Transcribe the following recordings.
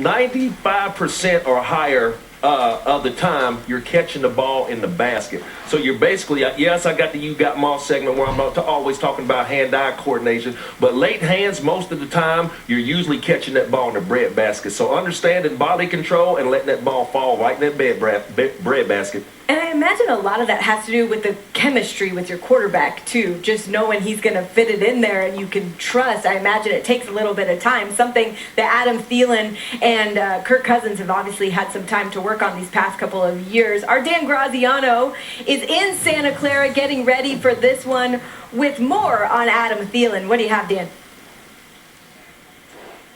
95% or higher of the time you're catching the ball in the basket. So you're basically, yes, I got the You Got Moss segment where I'm always talking about hand-eye coordination, but late hands, most of the time, you're usually catching that ball in the bread basket. So understanding body control and letting that ball fall right in that bread basket. And I imagine a lot of that has to do with the chemistry with your quarterback, too. Just knowing he's going to fit it in there and you can trust. I imagine it takes a little bit of time. Something that Adam Thielen and Kirk Cousins have obviously had some time to work on these past couple of years. Our Dan Graziano is in Santa Clara getting ready for this one with more on Adam Thielen. What do you have, Dan?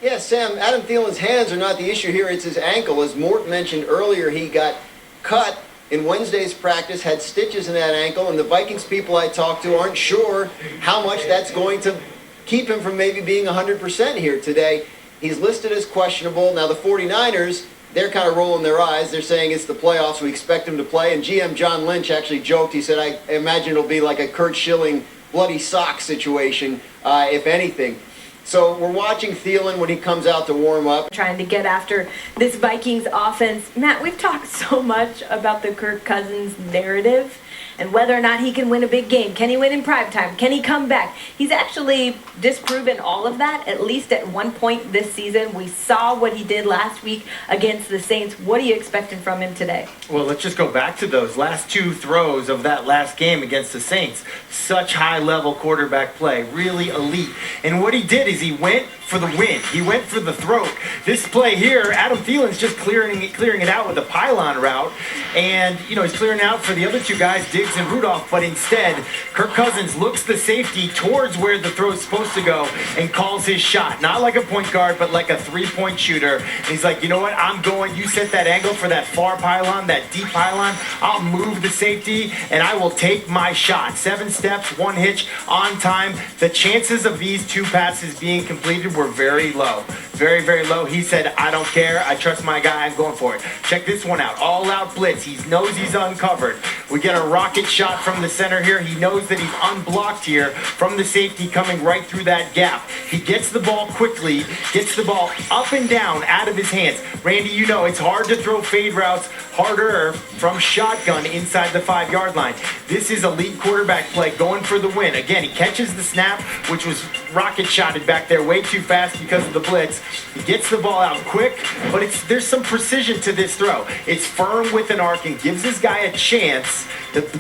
Yeah, Sam, Adam Thielen's hands are not the issue here. It's his ankle. As Mort mentioned earlier, he got cut in Wednesday's practice, had stitches in that ankle, and the Vikings people I talked to aren't sure how much that's going to keep him from maybe being 100% here today. He's listed as questionable. Now the 49ers, they're kind of rolling their eyes. They're saying it's the playoffs. We expect him to play. And GM John Lynch actually joked. He said, I imagine it'll be like a Kurt Schilling bloody sock situation, if anything. So we're watching Thielen when he comes out to warm up. Trying to get after this Vikings offense. Matt, we've talked so much about the Kirk Cousins narrative and whether or not he can win a big game. Can he win in primetime? Can he come back? He's actually disproven all of that, at least at one point this season. We saw what he did last week against the Saints. What are you expecting from him today? Well, let's just go back to those last two throws of that last game against the Saints. Such high-level quarterback play, really elite. And what he did is he went for the win. He went for the throat. This play here, Adam Thielen's just clearing it out with a pylon route. And, you know, he's clearing out for the other two guys, Diggs and Rudolph. But instead, Kirk Cousins looks the safety towards where the throw's supposed to go and calls his shot. Not like a point guard, but like a three-point shooter. And he's like, you know what, I'm going. You set that angle for that far pylon, that deep pylon. I'll move the safety, and I will take my shot. 7 steps, 1 hitch, on time. The chances of these 2 passes being completed were very low. Very, very low. He said, I don't care. I trust my guy. I'm going for it. Check this one out. All-out blitz. He knows he's uncovered. We get a rocket shot from the center here. He knows that he's unblocked here from the safety coming right through that gap. He gets the ball quickly, gets the ball up and down out of his hands. Randy, you know it's hard to throw fade routes, harder from shotgun inside the 5-yard line. This is elite quarterback play going for the win. Again, he catches the snap, which was rocket shotted back there way too fast because of the blitz. He gets the ball out quick, but there's some precision to this throw. It's firm with an arc and gives this guy a chance.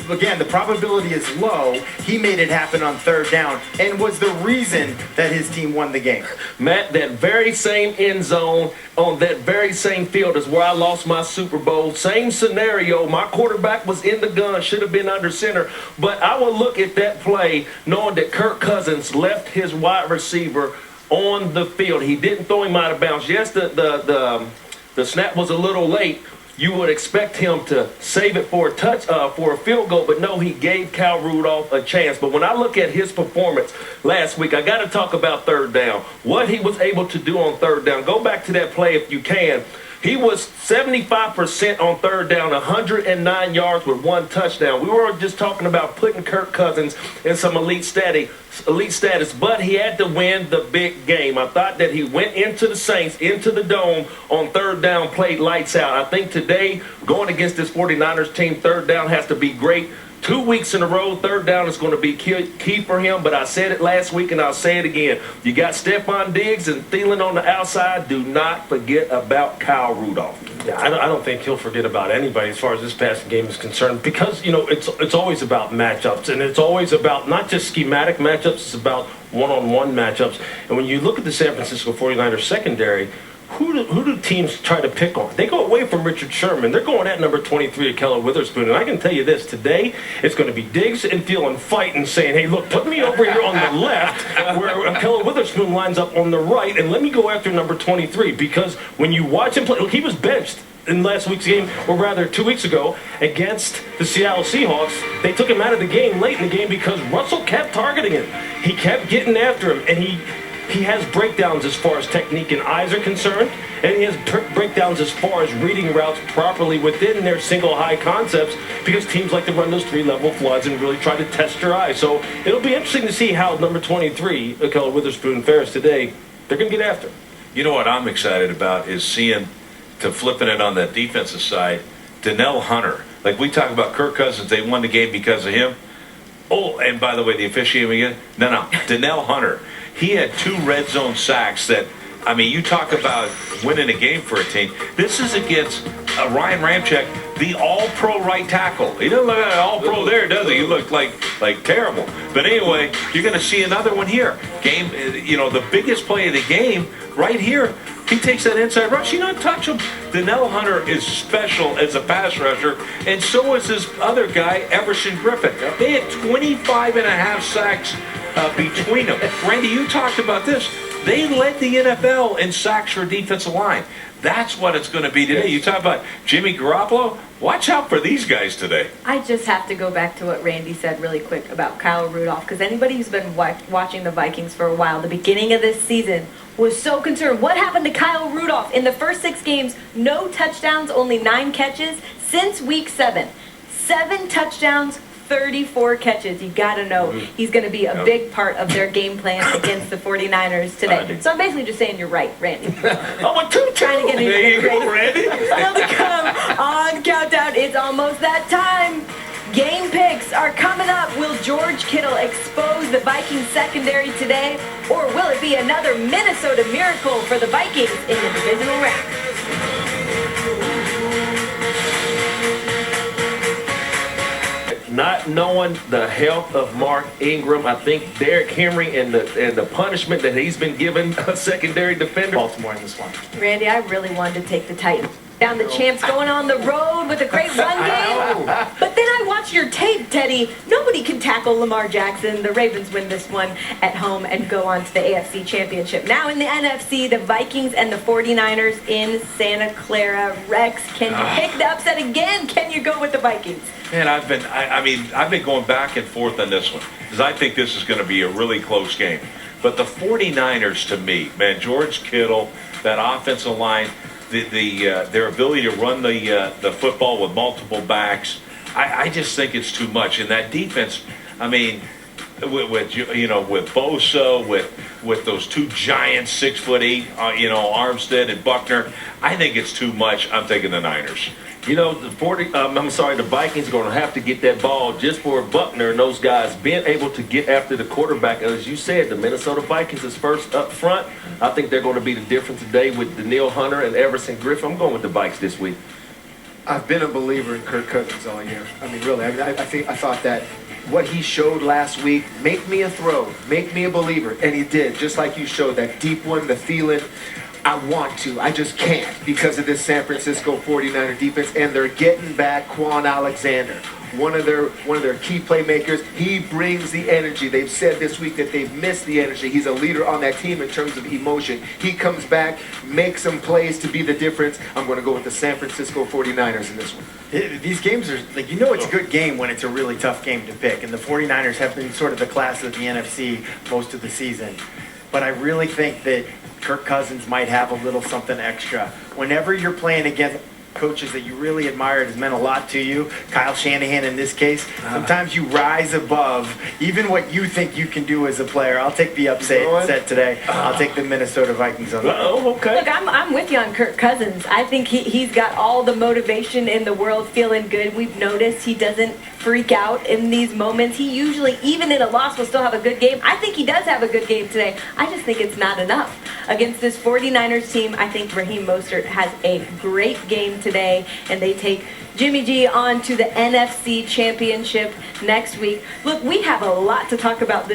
Again, the probability is low. He made it happen on 3rd down and was the reason that his team won the game. Matt, that very same end zone on that very same field is where I lost my Super Bowl. Same scenario. My quarterback was in the gun, should have been under center. But I will look at that play knowing that Kirk Cousins left his wide receiver on the field. He didn't throw him out of bounds. Yes, the snap was a little late. You would expect him to save it for a field goal, but no, he gave Cal Rudolph a chance. But when I look at his performance last week, I got to talk about 3rd down. What he was able to do on 3rd down. Go back to that play if you can. He was 75% on 3rd down, 109 yards with 1 touchdown. We were just talking about putting Kirk Cousins in some elite status, but he had to win the big game. I thought that he went into the Saints, into the Dome on 3rd down, played lights out. I think today, going against this 49ers team, 3rd down has to be great. 2 weeks in a row, 3rd down is going to be key for him, but I said it last week and I'll say it again. You got Stephon Diggs and Thielen on the outside. Do not forget about Kyle Rudolph. Yeah, I don't think he'll forget about anybody as far as this passing game is concerned because, you know, it's always about matchups, and it's always about not just schematic matchups, it's about one-on-one matchups. And when you look at the San Francisco 49ers secondary, who do teams try to pick on? They go away from Richard Sherman. They're going at number 23 at Keller Witherspoon. And I can tell you this, today it's going to be Diggs and Thielen fighting, saying, hey, look, put me over here on the left where Keller Witherspoon lines up on the right, and let me go after number 23. Because when you watch him play, look, he was benched in last week's game, or rather 2 weeks ago, against the Seattle Seahawks. They took him out of the game late in the game because Russell kept targeting him. He kept getting after him, and he has breakdowns as far as technique and eyes are concerned, and he has breakdowns as far as reading routes properly within their single high concepts because teams like to run those 3-level floods and really try to test your eyes. So it'll be interesting to see how number 23, Keller Witherspoon, fares today. They're going to get after him. You know what I'm excited about is seeing, to flipping it on that defensive side, Donnell Hunter. Like we talk about Kirk Cousins, they won the game because of him. Oh, and by the way, the officiating again? No. Donnell Hunter. He had 2 red zone sacks that, I mean, you talk about winning a game for a team. This is against Ryan Ramczyk, the all-pro right tackle. He doesn't look like an all-pro there, does he? He looked like terrible. But anyway, you're going to see another one here. Game, the biggest play of the game right here. He takes that inside rush. You don't touch him. Donnell Hunter is special as a pass rusher, and so is his other guy, Everson Griffin. They had 25 and a half sacks between them. Randy, you talked about this. They led the NFL in sacks for defensive line. That's what it's going to be today. You talk about Jimmy Garoppolo. Watch out for these guys today. I just have to go back to what Randy said really quick about Kyle Rudolph, because anybody who's been watching the Vikings for a while, the beginning of this season, was so concerned. What happened to Kyle Rudolph? In the first 6 games, no touchdowns, only 9 catches. Since week 7, 7 touchdowns, 34 catches. You got to know he's going to be a big part of their game plan against the 49ers today. So I'm basically just saying you're right, Randy. I'm a two Trying to get There you go, Randy. Still to come on Countdown. It's almost that time. Game picks are coming up. Will George Kittle expose the Vikings secondary today, or will it be another Minnesota miracle for the Vikings in the divisional round? Not knowing the health of Mark Ingram, I think Derrick Henry and the punishment that he's been given a secondary defender. Baltimore in this one. Randy, I really wanted to take the Titans down. The champs going on the road with a great run game. But then I watched your tape, Teddy. Nobody can tackle Lamar Jackson. The Ravens win this one at home and go on to the AFC Championship. Now in the NFC, the Vikings and the 49ers in Santa Clara. Rex, can you pick the upset again? Can you go with the Vikings? Man, I've been going back and forth on this one because I think this is going to be a really close game. But the 49ers, to me, man, George Kittle, that offensive line, their ability to run the football with multiple backs, I just think it's too much. And that defense, I mean, with Bosa, with those 2 giants, 6'8", Armstead and Buckner, I think it's too much. I'm taking the Niners. The Vikings are going to have to get that ball just for Buckner and those guys being able to get after the quarterback. As you said, the Minnesota Vikings is first up front. I think they're going to be the difference today with Donnell Hunter and Everson Griffin. I'm going with the Vikes this week. I've been a believer in Kirk Cousins all year. I mean, really. I thought that what he showed last week, make me a throw, make me a believer, and he did. Just like you showed, that deep one, the feeling. I want to. I just can't because of this San Francisco 49er defense, and they're getting back Quan Alexander, one of their key playmakers. He brings the energy. They've said this week that they've missed the energy. He's a leader on that team in terms of emotion. He comes back, makes some plays to be the difference. I'm going to go with the San Francisco 49ers in this one. These games are, it's a good game when it's a really tough game to pick, and the 49ers have been sort of the class of the NFC most of the season. But I really think that Kirk Cousins might have a little something extra. Whenever you're playing against coaches that you really admired, has meant a lot to you, Kyle Shanahan in this case, sometimes you rise above even what you think you can do as a player. I'll take the upset today. I'll take the Minnesota Vikings on that. Okay. Look, I'm with you on Kirk Cousins. I think he's got all the motivation in the world, feeling good. We've noticed he doesn't freak out in these moments. He usually, even in a loss, will still have a good game. I think he does have a good game today. I just think it's not enough. Against this 49ers team, I think Raheem Mostert has a great game today, and they take Jimmy G on to the NFC Championship next week. Look, we have a lot to talk about this